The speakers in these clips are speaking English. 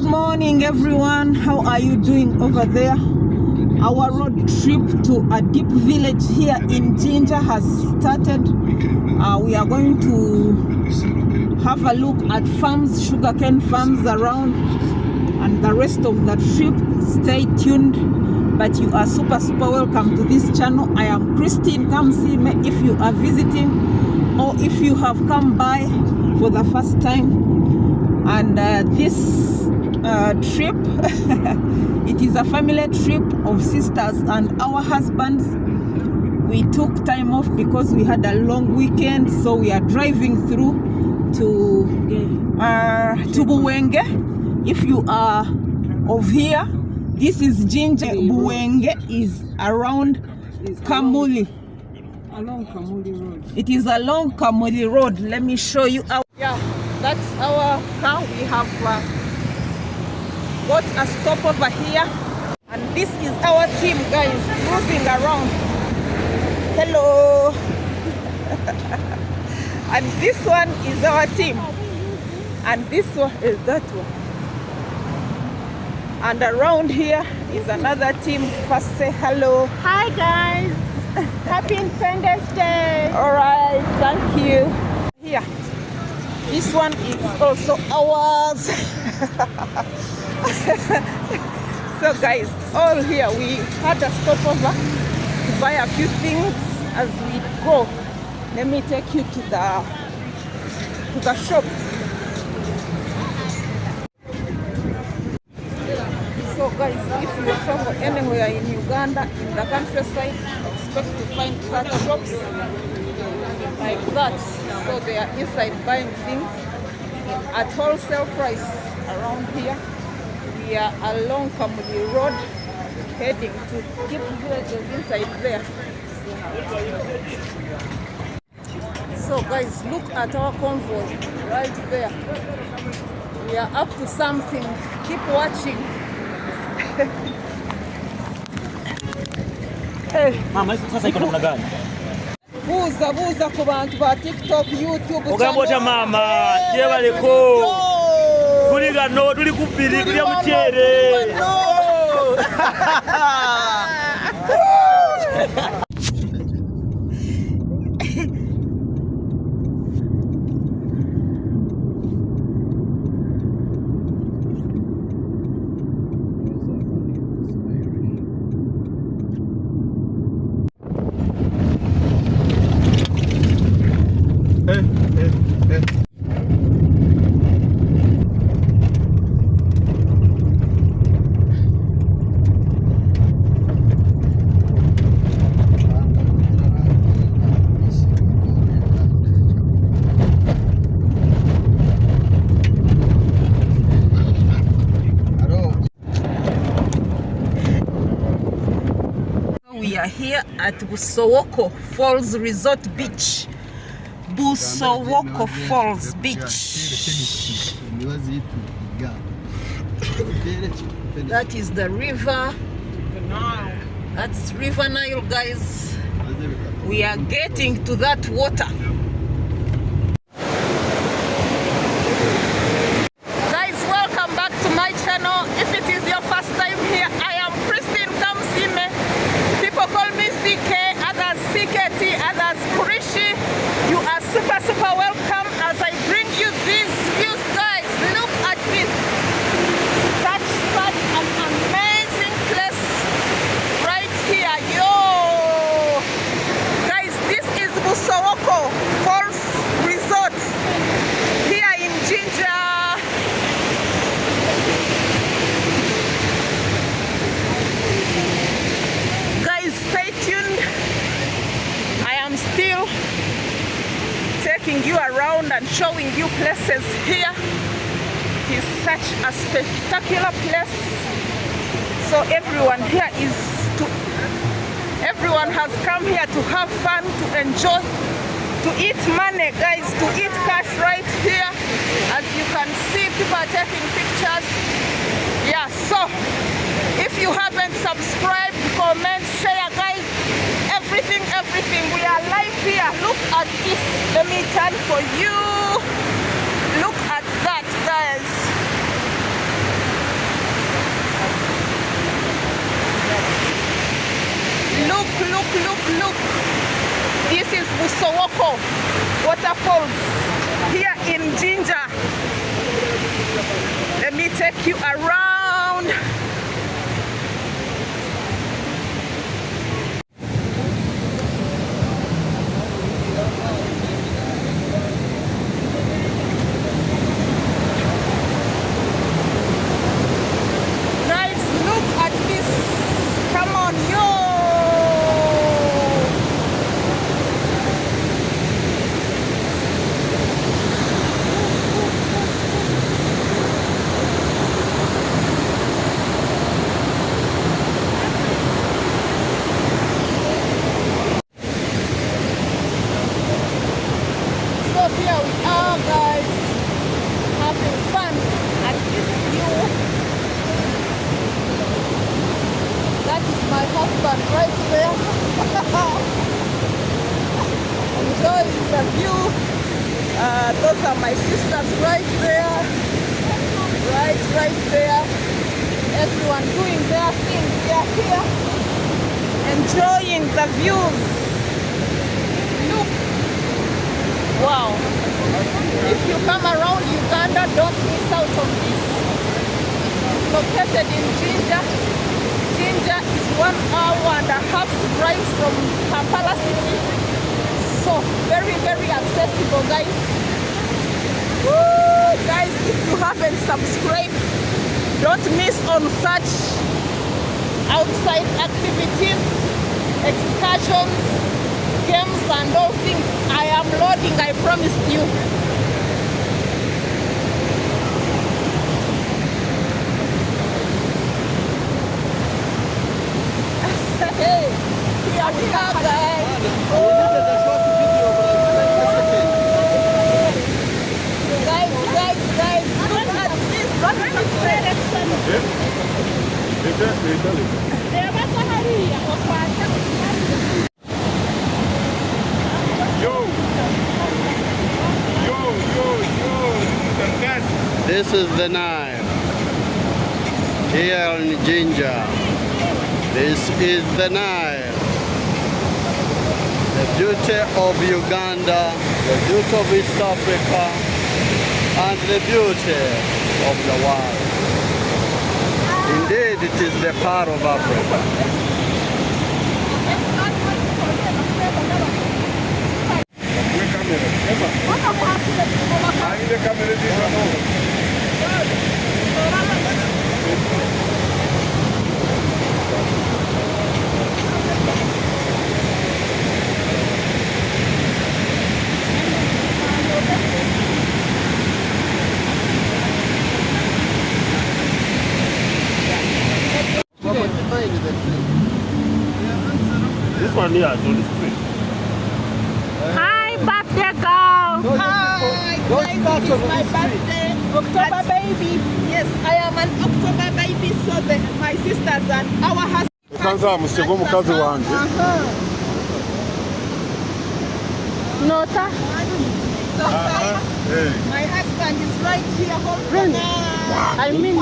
Good morning, everyone. How are you doing over there? Our road trip to a deep village here in Ginger has started. We are going to have a look at farms, sugarcane farms around, and the rest of the trip. Stay tuned. But you are super welcome to this channel. I am Christine. Come see me if you are visiting or if you have come by for the first time. And this trip it is a family trip of sisters and our husbands. We took time off because we had a long weekend, so we are driving through to Buwenge. If you are of here, this is Ginger. Buwenge is around Kamuli. Along Kamuli Road. It is along Kamuli Road. Let me show you out. Yeah, that's our car. We have got a stop over here, and this is our team, guys, cruising around. Hello. And this one is our team, and this one is that one, and around here is another team. First say hello. Hi guys. Happy Independence Day. All right, thank you. Here, this one is also ours. So guys, all here we had a stopover to buy a few things as we go. Let me take you to the shop. So guys, if you travel anywhere in Uganda, in the countryside, expect to find such shops like that. So they are inside buying things at wholesale price around here. We are along Kamuli Road heading to deep villages inside there. So guys, look at our convoy right there. We are up to something. Keep watching. Hey. Mama, sasa iko namna gani? Buza ku bantu ba TikTok, YouTube channel. Ogambota mama, je baliko. Kuli gano tuli kupiri kuli muchere. We are here at Busowoko Falls Resort Beach. Busowoko Falls Beach. That is the river. That's River Nile, guys. We are getting to that water. Guys, welcome back to my channel. If it is your first time here, I am Christine. Come see me. People call me CK, others CKT, others Kurishi. You are super welcome as I bring you these views, guys. Look at this. Such an amazing place right here. Yo! Guys, this is Busowoko Falls Resort here in Ginger. Stay tuned. I am still taking you around and showing you places here. It is such a spectacular place. So everyone has come here to have fun, to enjoy, to eat money, guys, to eat cash right here. As you can see, people are taking pictures. Yeah, so if you haven't subscribed, comment, share, guys, everything. We are live here. Look at this. Let me turn for you. Look at that, guys. waterfalls here in Jinja. Let me take you around. Guys, look at this. Come on, yo. So here we are, guys, having fun at this view. That is my husband right there. Enjoying the view. Those are my sisters right there. Right there. Everyone doing their thing. They are here enjoying the views. Look. Wow. If you come around Uganda, don't miss out on this. It's located in Jinja. Jinja is 1 hour and a half drive from Kampala city. So very, very accessible, guys. Woo! Guys, if you haven't subscribed, don't miss on such outside activities, excursions, games and all things. I am loading, I promised you. Hey, here we are, guys. Guys, look at this. This is the Nile here in Jinja. This is the Nile. The beauty of Uganda, the beauty of East Africa, and the beauty of the world. Indeed, it is the part of Africa. This one here, on the street. Hi, birthday girl. Hi, guys, it is my birthday. October baby. Yes, I am an October baby, so my sisters and our husband. Nota. So guys, my husband is right here holding I mean,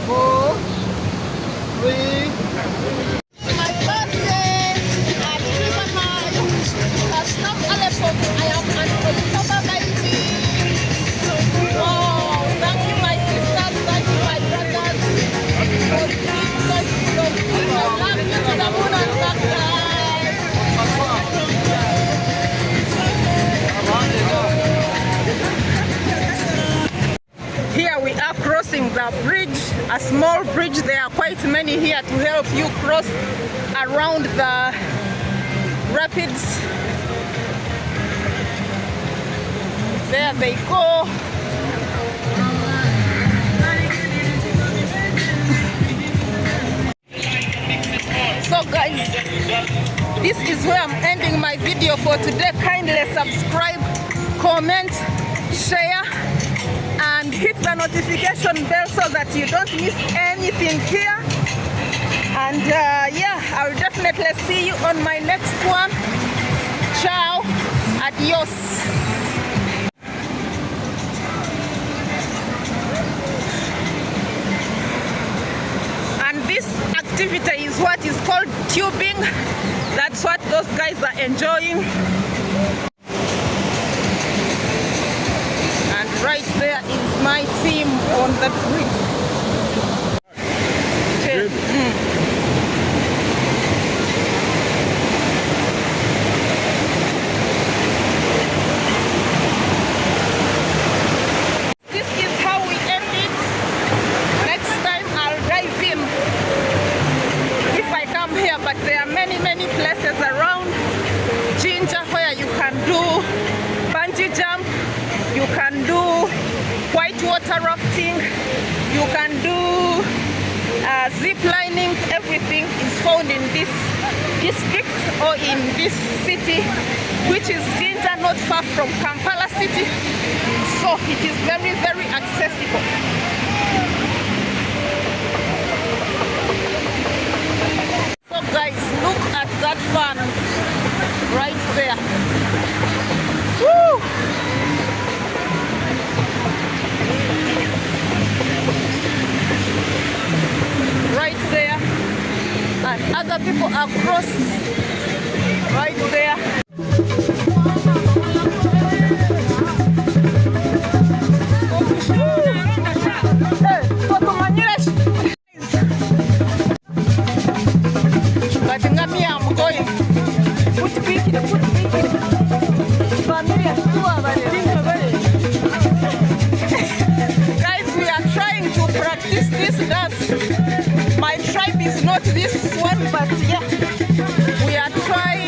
Four, three. my birthday at Rivermine. Stop Aleppo. I am an October baby. Oh, thank you, my sisters. Thank you, my brothers. For being such good people. I love you to the moon and back, guys. Here we are crossing the bridge, a small bridge. There are quite many here to help you cross around the rapids. There they go. So guys, this is where I'm ending my video for today. Kindly subscribe, comment, share, and hit the notification bell so that you don't miss anything here. And yeah, I'll definitely see you on my next one. Ciao, adios. And this activity is what is called tubing. That That's what those guys are enjoying. And right there is my team on the bridge. This is how we end it. Next time I'll dive in if I come here, but there are many places around Jinja where you can do bungee jump, you can do white water rafting, you can do zip lining. Everything is found in this district or in this city, which is Jinja, not far from Kampala city, so it is very accessible. So guys, look at that fan right there. Woo! Right there, and other people across right there. Guys, we are trying to practice this dance. My tribe is not this one, but yeah, we are trying.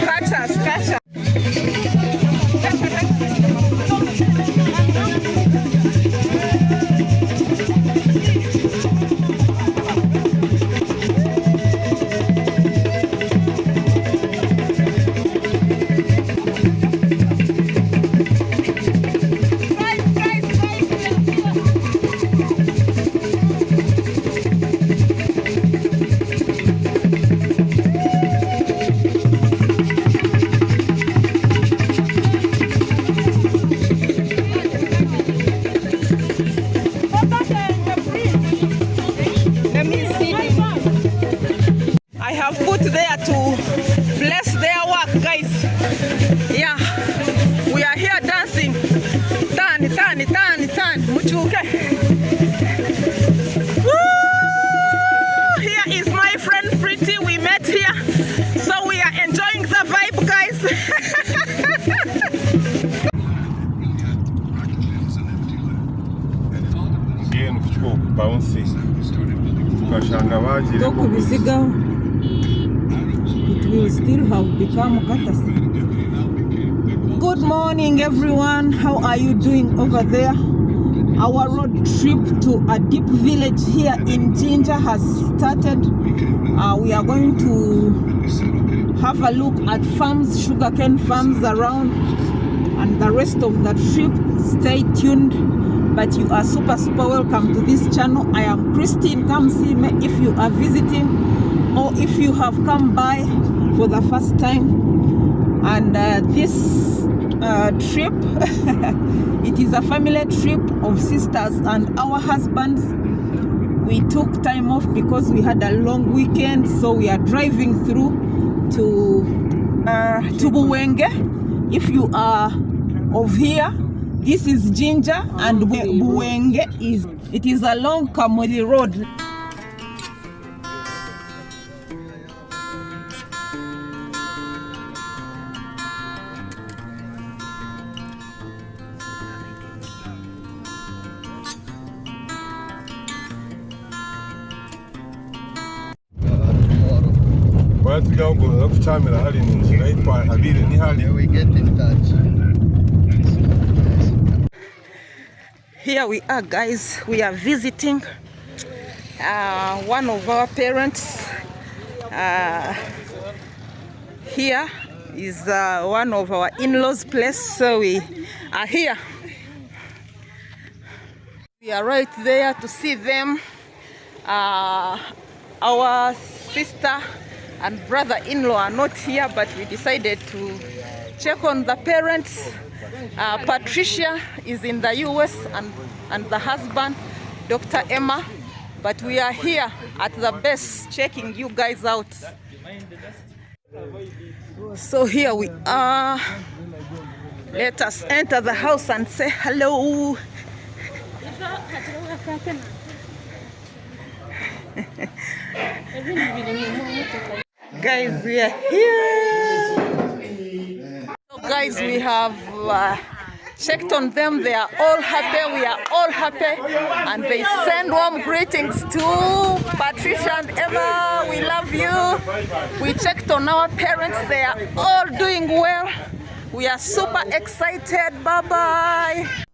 Catch us, catch us. Here is my friend Pretty. We met here, so we are enjoying the vibe, guys. It will still have become catastrophe. Good morning, everyone. How are you doing over there? Our road trip to a deep village here in Jinja has started. We are going to have a look at farms, sugarcane farms around, and the rest of the trip. Stay tuned. But you are super welcome to this channel. I am Christine. Come see me if you are visiting or if you have come by for the first time. And this trip it is a family trip of sisters and our husbands. We took time off because we had a long weekend, so we are driving through to Buwenge. If you are of here, this is Jinja, and Buwenge is along Kamuli Road. We get in touch. Here we are, guys. We are visiting one of our parents. Here is one of our in-laws' place, so we are here. We are right there to see them. Our sister and brother-in-law are not here, but we decided to check on the parents. Patricia is in the US, and the husband, Dr. Emma, but we are here at the base checking you guys out. So here we are. Let us enter the house and say hello. Guys, we are here. So guys, we have checked on them. They are all happy. We are all happy. And they send warm greetings to Patricia and Emma. We love you. We checked on our parents. They are all doing well. We are super excited. Bye-bye.